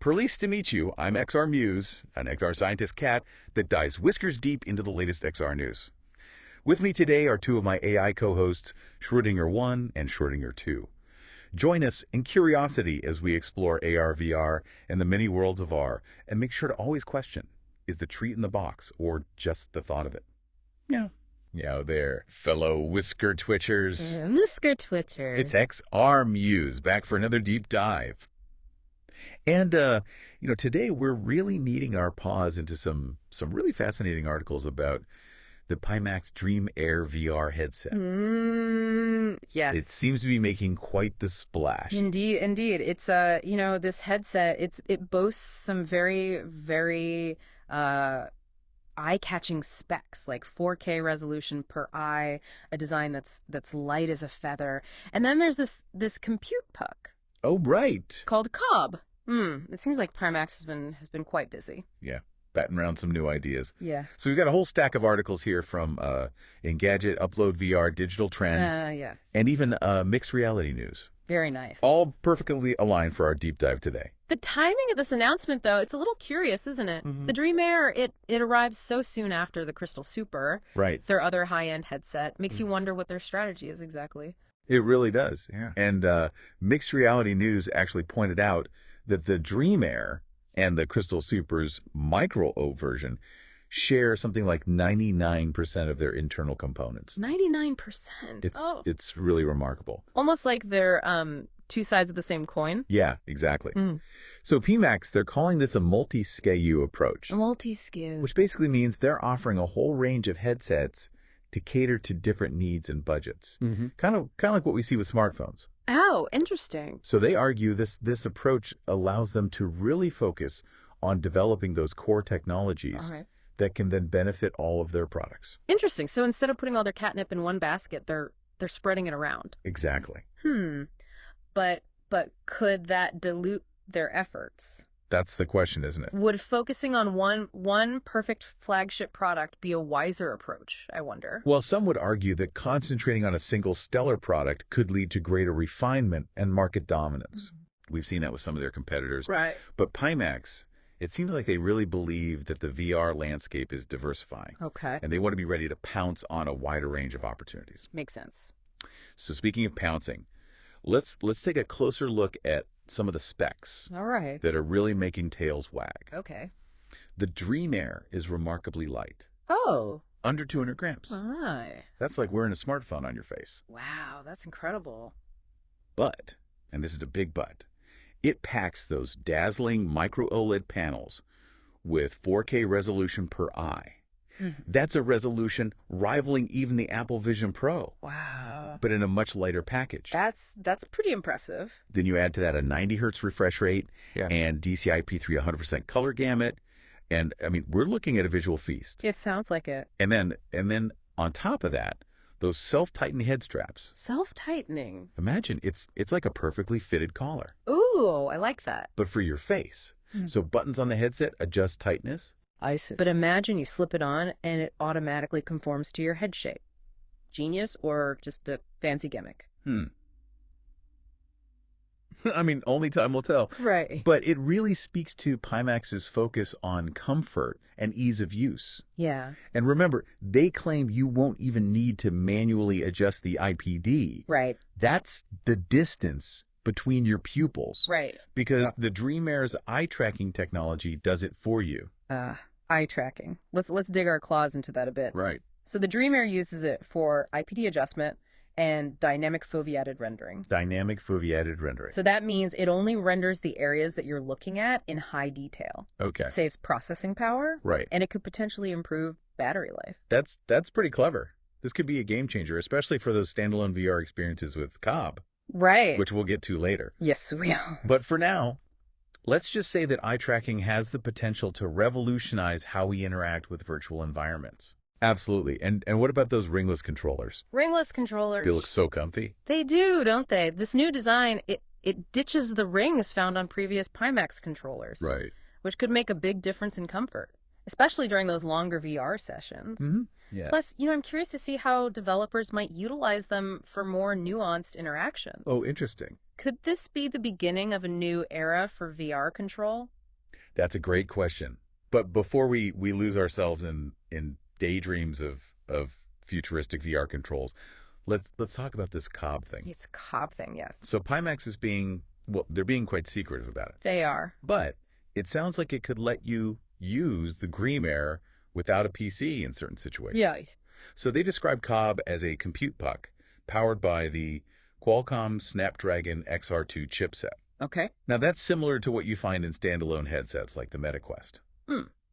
Pleased to meet you. I'm XR Muse, an XR scientist cat that dives whiskers deep into the latest XR news. With me today are two of my AI co-hosts, Schrodinger 1 and Schrodinger 2. Join us in curiosity as we explore AR, VR, and the many worlds of R, and make sure to always question, is the treat in the box or just the thought of it? Meow. Meow there, fellow whisker twitchers. Whisker Twitcher. It's XR Muse, back for another deep dive. And, today we're really kneading our paws into some really fascinating articles about the Pimax Dream Air VR headset. Yes. It seems to be making quite the splash. Indeed, indeed. It's, this headset, it boasts some very, very eye-catching specs, like 4K resolution per eye, a design that's light as a feather. And then there's this compute puck. Oh, right. Called Cobb. It seems like Pimax has been quite busy. Yeah, batting around some new ideas. Yeah. So we've got a whole stack of articles here from Engadget, Upload VR, Digital Trends, Yes. and even mixed reality news. Very nice. All perfectly aligned for our deep dive today. The timing of this announcement, though, it's a little curious, isn't it? Mm-hmm. The Dream Air, it arrives so soon after the Crystal Super. Right. Their other high-end headset. Makes you wonder what their strategy is exactly. It really does. Yeah. And mixed reality news actually pointed out that the Dream Air and the Crystal Super's micro-OLED version share something like 99% of their internal components. 99%. It's really remarkable. Almost like they're two sides of the same coin. Yeah, exactly. So Pimax, they're calling this a multi-SKU approach, Multi-SKU. which basically means they're offering a whole range of headsets to cater to different needs and budgets. Kind of like what we see with smartphones. Oh, interesting. So they argue this approach allows them to really focus on developing those core technologies All right. that can then benefit all of their products. Interesting. So instead of putting all their catnip in one basket, they're spreading it around. Exactly. But could that dilute their efforts? That's the question, isn't it? Would focusing on one perfect flagship product be a wiser approach, I wonder? Well, some would argue that concentrating on a single stellar product could lead to greater refinement and market dominance. We've seen that with some of their competitors. Right. But Pimax, it seems like they really believe that the VR landscape is diversifying. Okay. And they want to be ready to pounce on a wider range of opportunities. Makes sense. So speaking of pouncing, let's take a closer look at some of the specs All right. that are really making tails wag. Okay. The Dream Air is remarkably light, Oh. under 200 grams. My. That's like wearing a smartphone on your face. Wow, that's incredible. But, and this is a big but, it packs those dazzling micro-OLED panels with 4K resolution per eye. That's a resolution rivaling even the Apple Vision Pro, Wow. but in a much lighter package. That's pretty impressive. Then you add to that a 90 hertz refresh rate Yeah. and DCI-P3 100% color gamut. And I mean, we're looking at a visual feast. It sounds like it. And then on top of that, those self-tightening head straps. Self-tightening. Imagine it's like a perfectly fitted collar, Ooh, I like that. but for your face. So buttons on the headset adjust tightness. I see. But imagine you slip it on and it automatically conforms to your head shape. Genius or just a fancy gimmick? I mean, only time will tell. Right. But it really speaks to Pimax's focus on comfort and ease of use. Yeah. And remember, they claim you won't even need to manually adjust the IPD. Right. That's the distance between your pupils. Right. Because the Dream Air's eye tracking technology does it for you. Eye tracking. Let's dig our claws into that a bit. Right. So the Dream Air uses it for IPD adjustment and dynamic foveated rendering. Dynamic foveated rendering. So that means it only renders the areas that you're looking at in high detail. Okay. It saves processing power. Right. And it could potentially improve battery life. That's pretty clever. This could be a game changer, especially for those standalone VR experiences with Cobb, Right. which we'll get to later. Yes, we will. But for now, let's just say that eye tracking has the potential to revolutionize how we interact with virtual environments. Absolutely. And what about those ringless controllers? Ringless controllers. They look so comfy. They do, don't they? This new design, it ditches the rings found on previous Pimax controllers. Right. Which could make a big difference in comfort, especially during those longer VR sessions. Yeah. Plus, I'm curious to see how developers might utilize them for more nuanced interactions. Oh, interesting. Could this be the beginning of a new era for VR control? That's a great question. But before we lose ourselves in daydreams of futuristic VR controls, let's talk about this Cobb thing. It's a Cobb thing, yes. So Pimax is being, well, they're being quite secretive about it. They are. But it sounds like it could let you use the Dream Air without a PC in certain situations. Yeah. So they describe Cobb as a compute puck powered by the Qualcomm Snapdragon XR2 chipset. Okay. Now, that's similar to what you find in standalone headsets like the MetaQuest.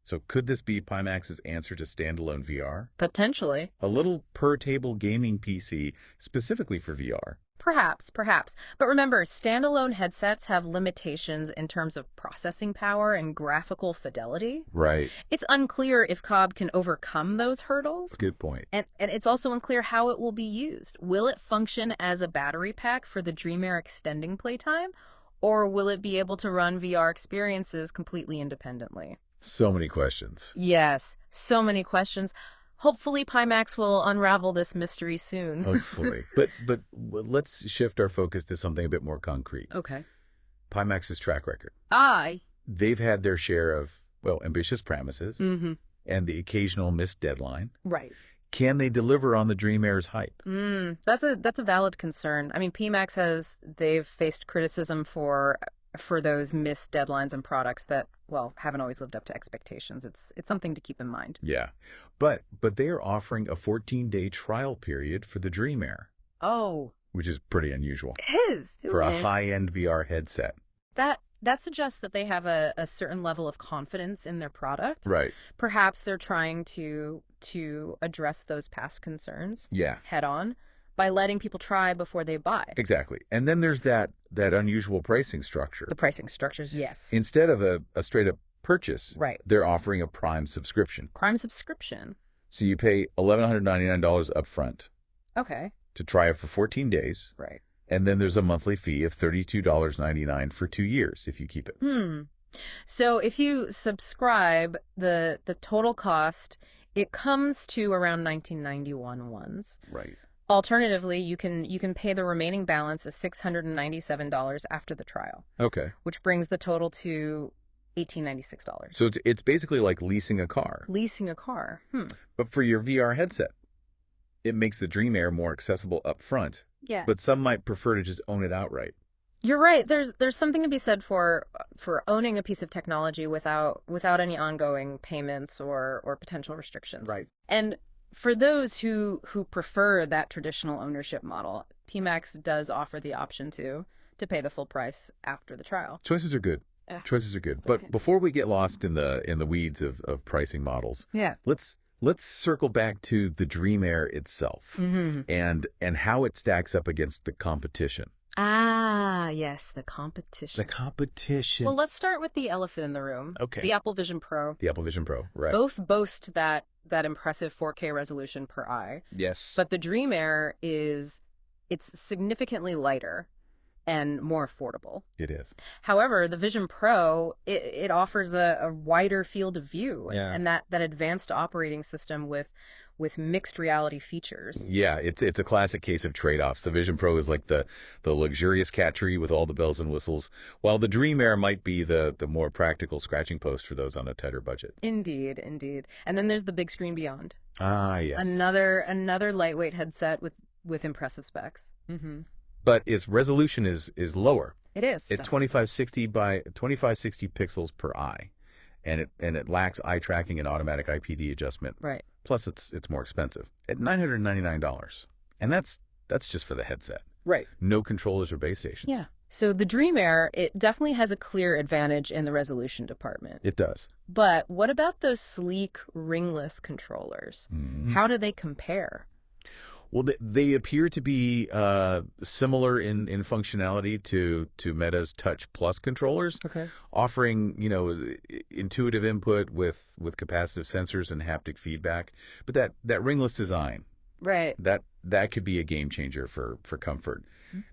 So could this be Pimax's answer to standalone VR? Potentially. A little per-table gaming PC specifically for VR. Perhaps. But remember, standalone headsets have limitations in terms of processing power and graphical fidelity. Right. It's unclear if Cobb can overcome those hurdles. Good point. And it's also unclear how it will be used. Will it function as a battery pack for the Dream Air extending playtime? Or will it be able to run VR experiences completely independently? So many questions. Yes, so many questions. Hopefully Pimax will unravel this mystery soon. Hopefully. But let's shift our focus to something a bit more concrete. Okay. Pimax's track record. Aye. They've had their share of, well, ambitious promises and the occasional missed deadline. Right. Can they deliver on the Dream Air's hype? That's a valid concern. I mean, they've faced criticism for those missed deadlines and products that, well, haven't always lived up to expectations. It's something to keep in mind. Yeah. But they are offering a 14-day trial period for the Dream Air. Oh. Which is pretty unusual. It is. For a high-end VR headset. That suggests that they have a certain level of confidence in their product. Right. Perhaps they're trying to address those past concerns head on by letting people try before they buy. Exactly. And then there's that unusual pricing structure. The pricing structures, yes. Instead of a straight-up purchase, right, they're offering a Prime subscription. Prime subscription. So you pay $1,199 up front. Okay. To try it for 14 days. Right. And then there's a monthly fee of $32.99 for 2 years if you keep it. So if you subscribe, the total cost, it comes to around $19.91 once. Right. Alternatively, you can pay the remaining balance of $697 after the trial. Okay. Which brings the total to $1,896. So it's basically like leasing a car. Leasing a car. But for your VR headset, it makes the Dream Air more accessible up front. Yeah. But some might prefer to just own it outright. You're right. There's something to be said for owning a piece of technology without any ongoing payments or potential restrictions. Right. And for those who prefer that traditional ownership model, Pimax does offer the option to pay the full price after the trial. Choices are good. Choices are good. But before we get lost in the weeds of pricing models, let's circle back to the Dream Air itself and how it stacks up against the competition. Ah, yes, the competition. The competition. Well, let's start with the elephant in the room. Okay. The Apple Vision Pro. The Apple Vision Pro, right. Both boast that impressive 4K resolution per eye. Yes. But the Dream Air it's significantly lighter and more affordable. It is. However, the Vision Pro, it offers a wider field of view and that advanced operating system with mixed reality features. Yeah, it's a classic case of trade-offs. The Vision Pro is like the luxurious cat tree with all the bells and whistles, while the Dream Air might be the more practical scratching post for those on a tighter budget. Indeed. And then there's the big screen beyond. Ah, yes. Another lightweight headset with impressive specs. But its resolution is lower. It is. It's 2560 by 2560 pixels per eye, and it lacks eye tracking and automatic IPD adjustment. Right. Plus, it's more expensive at $999, and that's just for the headset. Right. No controllers or base stations. Yeah. So the Dream Air, it definitely has a clear advantage in the resolution department. It does. But what about those sleek ringless controllers? How do they compare? Well, they appear to be similar in functionality to Meta's Touch Plus controllers, offering intuitive input with capacitive sensors and haptic feedback. But that ringless design, right? That could be a game changer for comfort,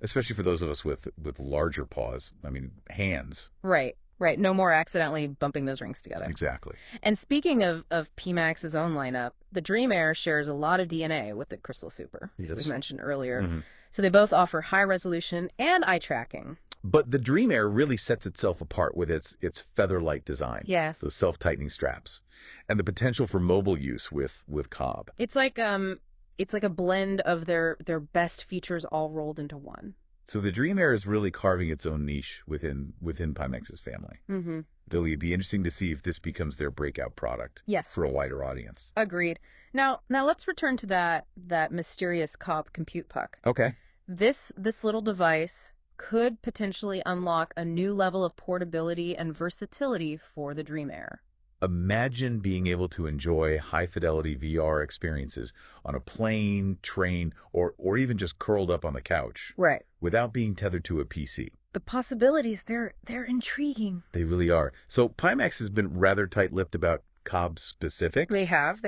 especially for those of us with larger paws. I mean, hands. Right. Right. No more accidentally bumping those rings together. Exactly. And speaking of Pimax's own lineup, the Dream Air shares a lot of DNA with the Crystal Super, as we mentioned earlier. So they both offer high resolution and eye tracking. But the Dream Air really sets itself apart with its feather-light design. Yes. Those self-tightening straps. And the potential for mobile use with Cobb. It's like a blend of their best features all rolled into one. So the Dream Air is really carving its own niche within Pimax's family. Mm-hmm. It'll be interesting to see if this becomes their breakout product. Yes. For a wider audience. Agreed. Now let's return to that mysterious Cobb compute puck. Okay. This little device could potentially unlock a new level of portability and versatility for the Dream Air. Imagine being able to enjoy high-fidelity VR experiences on a plane, train, or even just curled up on the couch. Right. Without being tethered to a PC. The possibilities, they're intriguing. They really are. So Pimax has been rather tight-lipped about Cobb specifics. They have.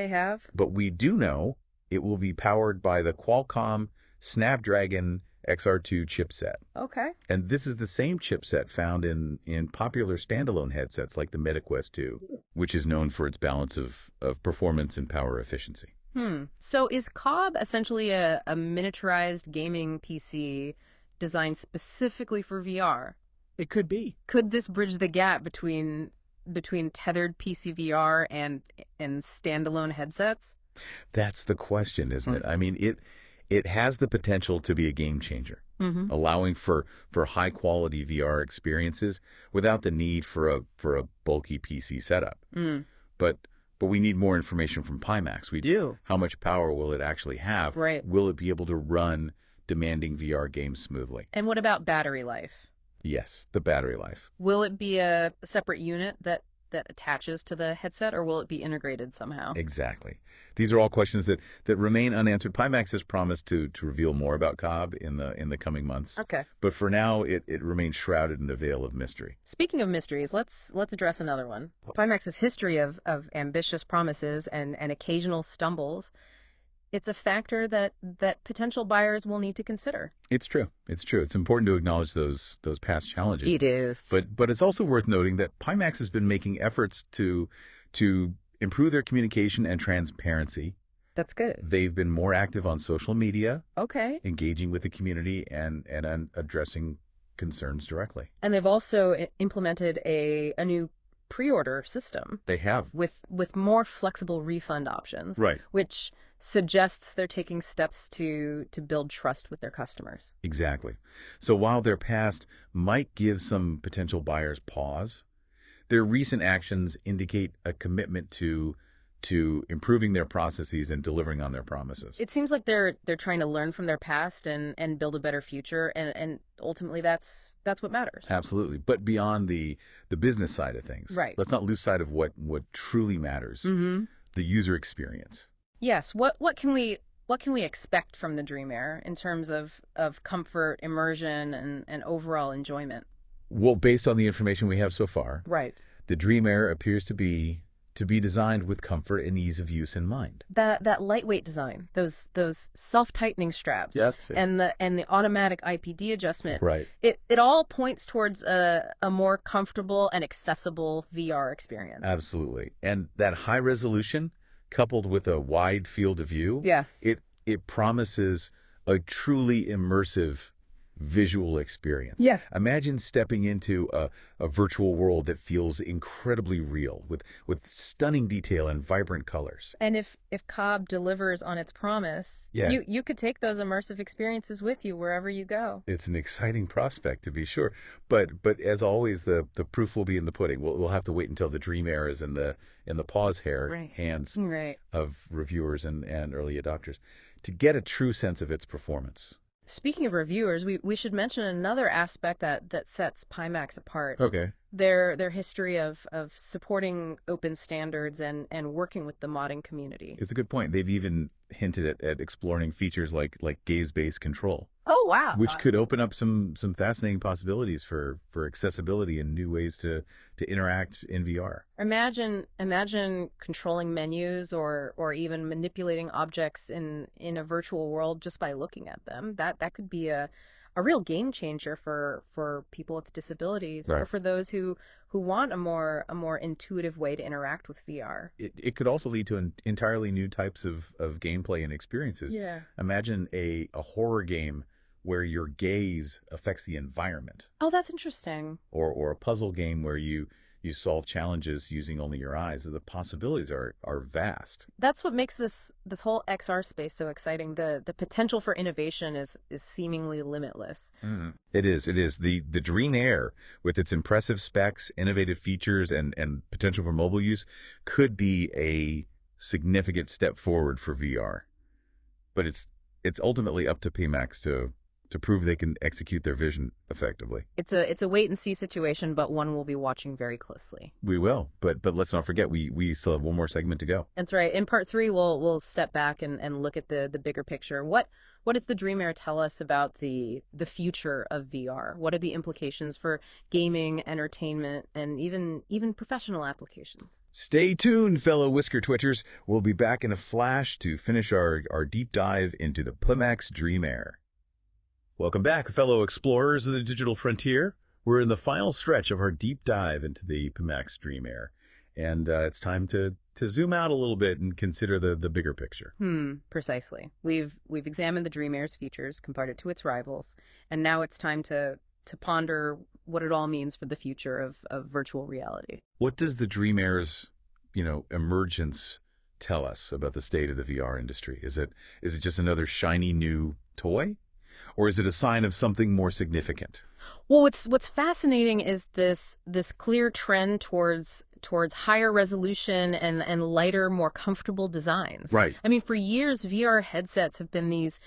But we do know it will be powered by the Qualcomm Snapdragon XR2 chipset. Okay. And this is the same chipset found in popular standalone headsets like the MetaQuest 2, which is known for its balance of performance and power efficiency. So is Cobb essentially a miniaturized gaming PC designed specifically for VR? It could be. Could this bridge the gap between tethered PC VR and standalone headsets? That's the question, isn't it? I mean, it has the potential to be a game changer, allowing for high quality VR experiences without the need for a bulky PC setup. But we need more information from Pimax. We do. How much power will it actually have? Right. Will it be able to run demanding VR games smoothly? And what about battery life? Yes, the battery life. Will it be a separate unit that attaches to the headset, or will it be integrated somehow? Exactly. These are all questions that remain unanswered. Pimax has promised to reveal more about Cobb in the coming months. Okay. But for now, it remains shrouded in a veil of mystery. Speaking of mysteries, let's address another one. Pimax's history of ambitious promises and occasional stumbles. It's a factor that potential buyers will need to consider. It's true. It's true. It's important to acknowledge those past challenges. It is. But it's also worth noting that Pimax has been making efforts to improve their communication and transparency. That's good. They've been more active on social media. Okay. Engaging with the community and addressing concerns directly. And they've also implemented a new pre-order system. They have. With more flexible refund options. Right. Which suggests they're taking steps to build trust with their customers. Exactly. So while their past might give some potential buyers pause, their recent actions indicate a commitment to improving their processes and delivering on their promises. It seems like they're trying to learn from their past and build a better future, and ultimately that's what matters. Absolutely. But beyond the business side of things, right. Let's not lose sight of what truly matters, the user experience. Yes. What can we expect from the Dream Air in terms of comfort, immersion, and overall enjoyment? Well, based on the information we have so far, right, the Dream Air appears to be designed with comfort and ease of use in mind. That lightweight design, those self-tightening straps, yes, and the automatic IPD adjustment, right. It all points towards a more comfortable and accessible VR experience. Absolutely. And that high resolution, coupled with a wide field of view, yes, it promises a truly immersive visual experience. Yes. Imagine stepping into a virtual world that feels incredibly real, with stunning detail and vibrant colors. And if Cobb delivers on its promise, you could take those immersive experiences with you wherever you go. It's an exciting prospect, to be sure. But as always, the proof will be in the pudding. We'll have to wait until the Dream Air is in the hands of reviewers and early adopters to get a true sense of its performance. Speaking of reviewers, we should mention another aspect that sets Pimax apart. Okay. Their history of supporting open standards and working with the modding community. It's a good point. They've even hinted at exploring features like gaze-based control. Oh, wow. Which could open up some fascinating possibilities for accessibility and new ways to interact in VR. Imagine controlling menus or even manipulating objects in a virtual world just by looking at them. That could be a real game changer for people with disabilities, right. Or for those who want a more intuitive way to interact with VR. It could also lead to entirely new types of gameplay and experiences. Yeah. Imagine a horror game where your gaze affects the environment, Oh, that's interesting. or a puzzle game where you solve challenges using only your eyes. The possibilities are vast. That's what makes this whole XR space so exciting. The potential for innovation is seemingly limitless. It is. It is. The Dream Air, with its impressive specs, innovative features, and potential for mobile use, could be a significant step forward for VR. But it's ultimately up to Pimax to prove they can execute their vision effectively. It's a wait and see situation, but one we'll be watching very closely. We will, but let's not forget we still have one more segment to go. That's right. In part 3, we'll step back and look at the bigger picture. What does the Dream Air tell us about the future of VR? What are the implications for gaming, entertainment, and even professional applications? Stay tuned, fellow Whisker Twitchers. We'll be back in a flash to finish our deep dive into the Pimax Dream Air. Welcome back, fellow explorers of the digital frontier. We're in the final stretch of our deep dive into the Pimax Dream Air, and it's time to zoom out a little bit and consider the bigger picture. Precisely. We've examined the Dream Air's features, compared it to its rivals, and now it's time to ponder what it all means for the future of virtual reality. What does the Dream Air's, emergence tell us about the state of the VR industry? Is it just another shiny new toy? Or is it a sign of something more significant? Well, what's fascinating is this clear trend towards higher resolution and lighter, more comfortable designs. Right. I mean, for years, VR headsets have been these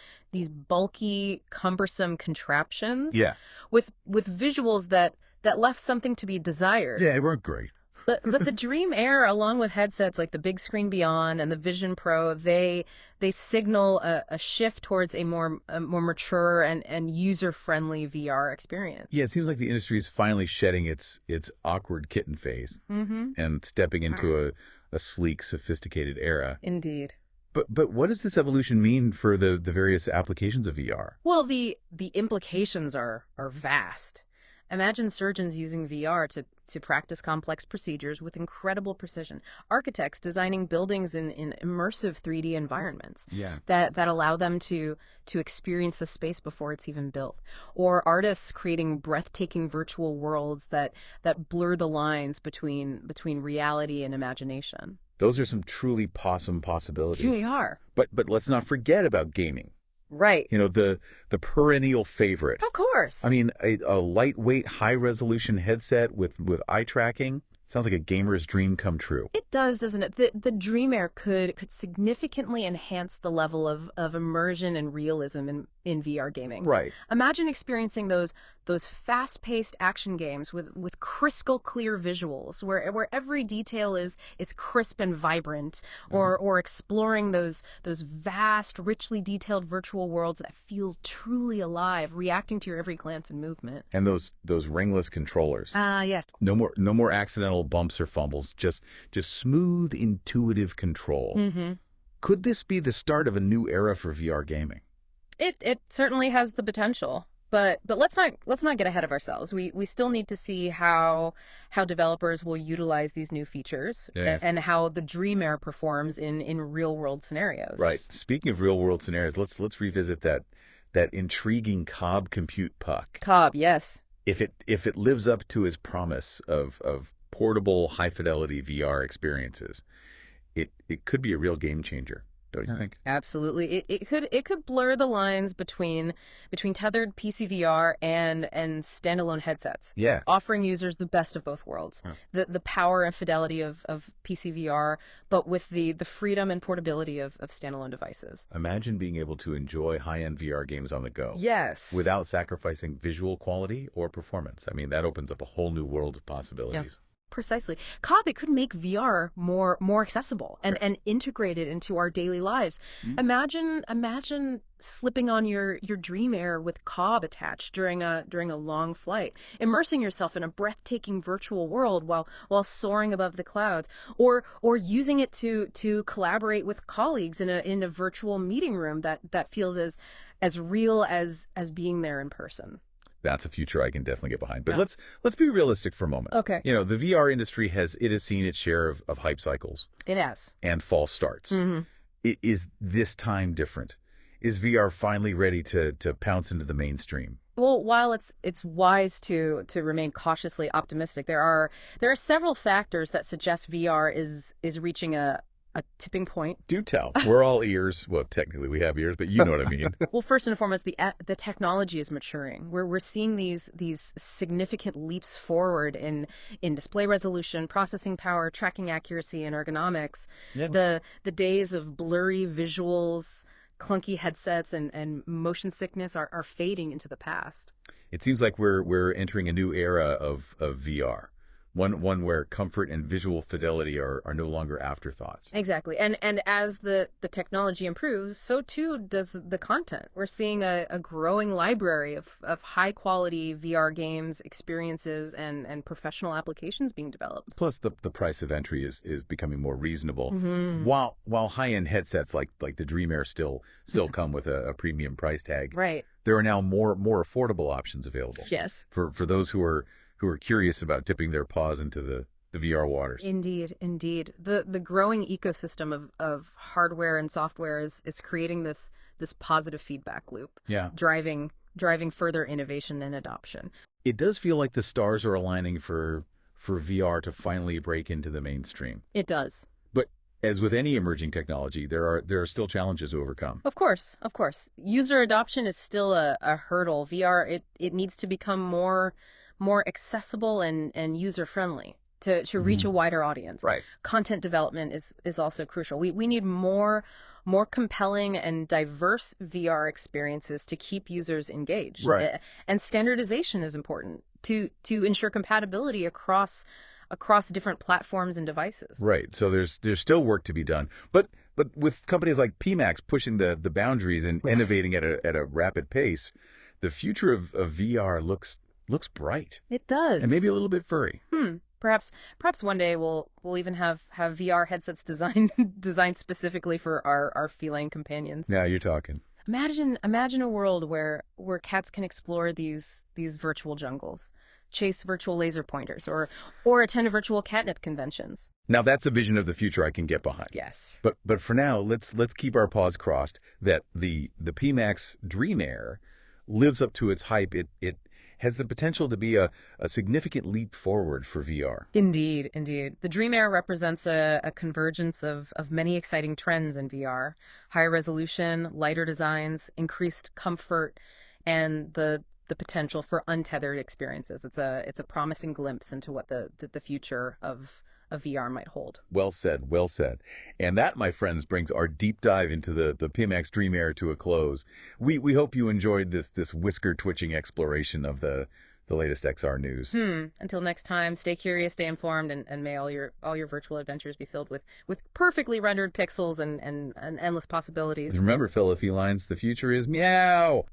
bulky, cumbersome contraptions. Yeah. With visuals that left something to be desired. Yeah, they weren't great. But the Dream Air, along with headsets like the Big Screen Beyond and the Vision Pro, they signal a shift towards a more mature and user-friendly VR experience. Yeah, it seems like the industry is finally shedding its awkward kitten phase and stepping into a sleek, sophisticated era. Indeed. But what does this evolution mean for the various applications of VR? Well, the implications are vast. Imagine surgeons using VR to practice complex procedures with incredible precision. Architects designing buildings in immersive 3D environments that allow them to experience the space before it's even built. Or artists creating breathtaking virtual worlds that blur the lines between reality and imagination. Those are some truly awesome possibilities. They are. But let's not forget about gaming. Right. The perennial favorite. Of course. I mean, a lightweight, high-resolution headset with eye tracking sounds like a gamer's dream come true. It does, doesn't it? The Dream Air could significantly enhance the level of immersion and realism in VR gaming. Right. Imagine experiencing those fast-paced action games with crystal clear visuals where every detail is crisp and vibrant, or exploring those vast, richly detailed virtual worlds that feel truly alive, reacting to your every glance and movement. And those ringless controllers. Yes. No more accidental bumps or fumbles, just smooth, intuitive control. Could this be the start of a new era for VR gaming? It certainly has the potential. But let's not get ahead of ourselves. We still need to see how developers will utilize these new features and how the Dream Air performs in real world scenarios. Right. Speaking of real world scenarios, let's revisit that intriguing Cobb compute puck. Cobb, yes. If it lives up to its promise of portable, high fidelity VR experiences, it could be a real game changer. Don't you think? Absolutely. It could blur the lines between tethered PC VR and standalone headsets. Yeah. Offering users the best of both worlds. The power and fidelity of PC VR, but with the freedom and portability of standalone devices. Imagine being able to enjoy high-end VR games on the go. Yes. Without sacrificing visual quality or performance. I mean, that opens up a whole new world of possibilities. Yeah. Precisely. Cobb, it could make VR more accessible and integrated into our daily lives. Imagine slipping on your Dream Air with Cobb attached during a long flight, immersing yourself in a breathtaking virtual world while soaring above the clouds, or using it to collaborate with colleagues in a virtual meeting room that feels as real as being there in person. That's a future I can definitely get behind. But let's be realistic for a moment. Okay. The VR industry has seen its share of hype cycles. It has. And false starts. Is this time different? Is VR finally ready to pounce into the mainstream? Well, while it's wise to remain cautiously optimistic, there are several factors that suggest VR is reaching a tipping point. Do tell. We're all ears. Well, technically we have ears, but you know what I mean. Well, first and foremost, the technology is maturing. We're seeing these significant leaps forward in display resolution, processing power, tracking accuracy, and ergonomics. Yeah. The days of blurry visuals, clunky headsets, and motion sickness are fading into the past. It seems like we're entering a new era of VR. One where comfort and visual fidelity are no longer afterthoughts. Exactly. And as the technology improves, so too does the content. We're seeing a growing library of high quality VR games, experiences, and professional applications being developed. Plus, the price of entry is becoming more reasonable. Mm-hmm. While high-end headsets like the Dream Air still come with a premium price tag. Right. There are now more affordable options available. Yes. For those who are curious about dipping their paws into the VR waters. Indeed, indeed. The growing ecosystem of hardware and software is creating this positive feedback loop. Yeah. Driving further innovation and adoption. It does feel like the stars are aligning for VR to finally break into the mainstream. It does. But as with any emerging technology, there are still challenges to overcome. Of course, of course. User adoption is still a hurdle. VR, it needs to become more accessible and user-friendly to reach a wider audience. Right. Content development is also crucial. We need more compelling and diverse VR experiences to keep users engaged. Right. And standardization is important to ensure compatibility across different platforms and devices. Right. So there's still work to be done. But with companies like Pimax pushing the boundaries and innovating at a rapid pace, the future of VR looks bright. It does. And maybe a little bit furry. Perhaps one day we'll even have VR headsets designed specifically for our feline companions. Yeah, you're talking. Imagine a world where cats can explore these virtual jungles, chase virtual laser pointers, or attend virtual catnip conventions. Now that's a vision of the future I can get behind. Yes. But for now, let's keep our paws crossed that the Pimax Dream Air lives up to its hype. It has the potential to be a significant leap forward for VR. Indeed, indeed. The Dream Air represents a convergence of many exciting trends in VR. Higher resolution, lighter designs, increased comfort, and the potential for untethered experiences. It's a promising glimpse into what the future of VR might hold. Well said, well said. And that, my friends, brings our deep dive into the Pimax Dream Air to a close. We hope you enjoyed this whisker-twitching exploration of the latest XR news. Until next time, stay curious, stay informed, and may all your virtual adventures be filled with perfectly rendered pixels and endless possibilities. Remember, fellow felines, the future is meow!